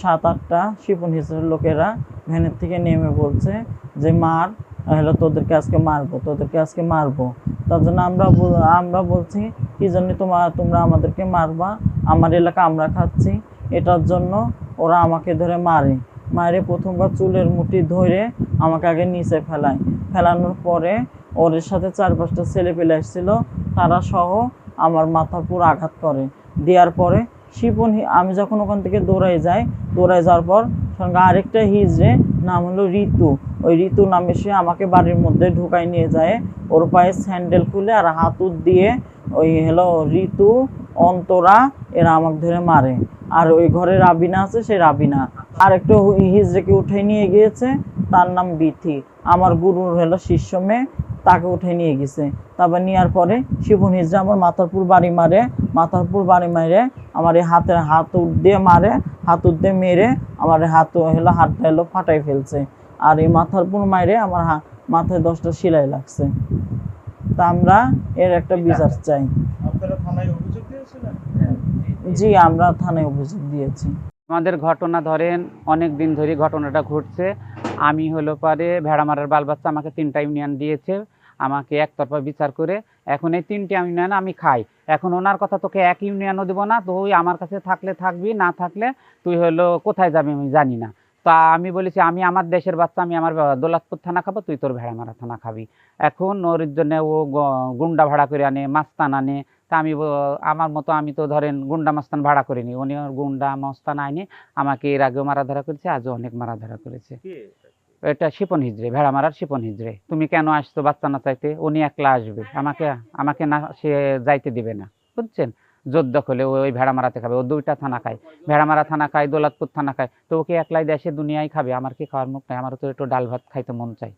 7-8টা শিপন হিজড়ার লোকেরা ভ্যানের থেকে নেমে বলছে যে মার, তোদেরকে আজকে মারবো। তার জন্য আমরা বলছি কি জন্য তোমরা আমাদেরকে মারবা, আমার এলাকা আমরা খাচ্ছি। এটার জন্য ওরা আমাকে ধরে মারে প্রথমবার চুলের মুঠি ধরে আমাকে আগে নিচে ফেলানোর পরে ওর সাথে 4-5টা ছেলে পেলে এসেছিল, তারা সহ আমার মাথার পুরো আঘাত করে। দেওয়ার পরে আমি যখন ওখান থেকে দৌড়ায় যাওয়ার পর সঙ্গে আরেকটা হিজড়ে নাম হলো ঋতু, ওই ঋতু নামে সে আমাকে বাড়ির মধ্যে ঢুকাই নিয়ে যায়। ওর পায়ে স্যান্ডেল খুলে আর হাতুর দিয়ে ওই ঋতু, অন্তরা এরা আমাকে ধরে মারে। আর ওই ঘরে রাবিনা আছে, সেই রাবিনা আর একটা হিজড়েকে উঠে নিয়ে গিয়েছে, তার নাম বিথি, আমার গুরুর শিষ্য মেয়ে, তাকে উঠে নিয়ে গেছে। তারপর নেওয়ার পরে শিপন হিজড়া আমার মাথারপুর বাড়ি মারে আমার এই হাতুড় দিয়ে মেরে আমার হাতটা ফাটাই ফেলছে। আর এই মাথারপুর মাইরে আমার মাথায় 10টা সেলাই লাগছে। তা আমরা এর একটা বিচার চাই। জি, আমরা থানায় অভিযোগ দিয়েছি। আমাদের ঘটনা ধরেন অনেক দিন ধরে ঘটনাটা ঘটছে। আমি পারে ভেড়ামারার বাল বাচ্চা, আমাকে 3টা ইউনিয়ন দিয়েছে, আমাকে একতরফা বিচার করে। এখন এই 3টে ইউনিয়ন আমি খাই। এখন ওনার কথা, তোকে এক ইউনিয়নও দেবো না, তুই আমার কাছে থাকলে থাকবি, না থাকলে তুই কোথায় যাবি আমি জানি না। তা আমি বলেছি আমি আমার দেশের বাচ্চা, আমি আমার দৌলতপুর থানা খাবো, তুই তোর ভেড়ামারা থানা খাবি। এখন ওর জন্য ও গুন্ডা ভাড়া করে আনে, মাস্তান আনে। তা আমার মতো আমি তো ধরেন গুন্ডা মাস্তান ভাড়া করিনি, উনি গুন্ডা মাস্তান আইনে আমাকে এর আগেও মারাধরা করেছে, আজও অনেক মারাধরা করেছে। এটা শিপন হিজড়ে, ভেড়ামারার শিপন হিজড়ে। তুমি কেন আসছো বাচ্চা না চাইতে? উনি একলা আসবে, আমাকে না সে যাইতে দিবে না, বুঝছেন? জোর দখলে ওই ভেড়ামারাতে খাবে। ও 2টা থানা খায়, ভেড়ামারা থানা খায়, দৌলতপুর থানা খায়। তো ওকে একলাই দেশে দুনিয়ায় খাবে, আমার কি খাওয়ার মুখ নাই? আমারও তো একটু ডাল ভাত খাইতে মন চাই।